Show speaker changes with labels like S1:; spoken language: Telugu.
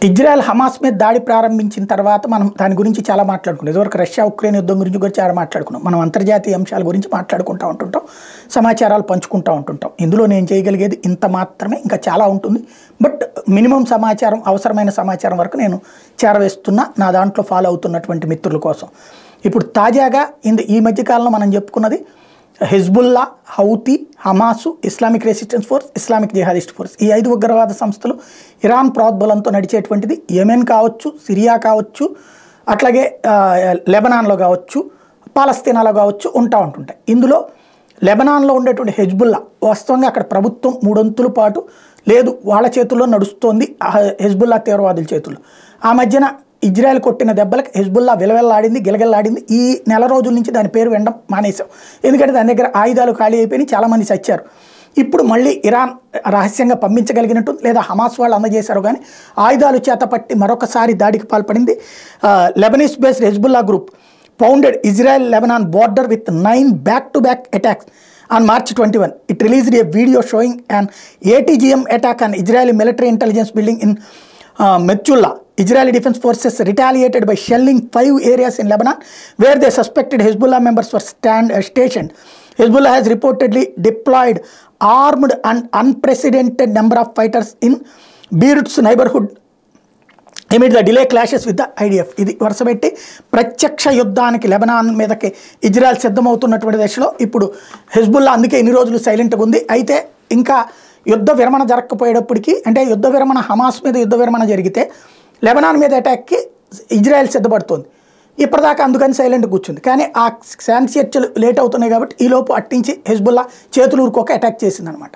S1: ఇజ్రాయెల్ హమాస్ మీద దాడి ప్రారంభించిన తర్వాత మనం దాని గురించి చాలా మాట్లాడుకున్నాం. ఇదివరకు రష్యా ఉక్రెయిన్ యుద్ధం గురించి కూడా చాలా మాట్లాడుకున్నాం. మనం అంతర్జాతీయ అంశాల గురించి మాట్లాడుకుంటూ ఉంటుంటాం, సమాచారాలు పంచుకుంటూ ఉంటుంటాం. ఇందులో నేను చేయగలిగేది ఇంత మాత్రమే, ఇంకా చాలా ఉంటుంది. బట్ మినిమం సమాచారం, అవసరమైన సమాచారం వరకు నేను చేరవేస్తున్నా నా దాంట్లో ఫాలో అవుతున్నటువంటి మిత్రుల కోసం. ఇప్పుడు తాజాగా ఈ మధ్యకాలంలో మనం చెప్పుకున్నది Hezbollah, Houthi, Hamas, Islamic resistance force, Islamic jihadist force, ఈ 5 ఉగ్రవాద సంస్థలు ఇరాన్ ప్రోద్బలంతో నడిచేటువంటిది. యెమెన్ కావచ్చు, సిరియా కావచ్చు, అట్లాగే లెబనాన్లో కావచ్చు, పాలస్తీనాలో కావచ్చు ఉంటుంటాయి. ఇందులో లెబనాన్లో ఉండేటువంటి హెజ్బుల్లా వాస్తవంగా అక్కడ ప్రభుత్వం 3 అంతుల పాటు లేదు, వాళ్ళ చేతుల్లో నడుస్తోంది, హెజ్బుల్లా తీవ్రవాదుల చేతుల్లో. ఆ మధ్యన ఇజ్రాయెల్ కొట్టిన దెబ్బలకు హెజ్బుల్లా విలవెల్లాడింది, గిలగిల్లాడింది. ఈ నెల రోజుల నుంచి దాని పేరు వినడం మానేశాం, ఎందుకంటే దాని దగ్గర ఆయుధాలు ఖాళీ అయిపోయినాయి, చాలామంది చచ్చారు. ఇప్పుడు మళ్ళీ ఇరాన్ రహస్యంగా పంపించగలిగినట్టు లేదా హమాస్ వాళ్ళు అందజేశారు, కానీ ఆయుధాలు చేతపట్టి మరొకసారి దాడికి పాల్పడింది. Lebanese based Hezbollah group pounded Israel Lebanon border with 9 back-to-back attacks on March 21. It released a video showing an ATGM attack on Israeli military intelligence building in Metzulah. Israeli Defense Forces retaliated by shelling 5 areas in Lebanon where they suspected Hezbollah members were stationed. Hezbollah has reportedly deployed armed and unprecedented number of fighters in Beirut's neighborhood amid the delay clashes with the IDF. ఇది వరుసపెట్టి ప్రత్యక్ష యుద్ధానికి లెబనాన్ మీదకి ఇజ్రాయెల్ సిద్ధమవుతున్నటువంటి దశలో ఇప్పుడు హెజ్బుల్లా అందుకే ఇన్ని రోజులు సైలెంట్గా ఉంది. అయితే ఇంకా యుద్ధ విరమణ జరగకపోయేటప్పటికీ, అంటే యుద్ధ విరమణ హమాస్ మీద యుద్ధ విరమణ జరిగితే లెబనాన్ మీద అటాక్కి ఇజ్రాయెల్ సిద్ధపడుతుంది. ఇప్పటిదాకా అందుకని సైలెంట్ కూర్చుంది. కానీ ఆ శాంతి చర్చలు లేట్ అవుతున్నాయి కాబట్టి ఈలోపు అట్టించి హెజ్బుల్లా చేతులు ఊరుకోక అటాక్ చేసిందనమాట.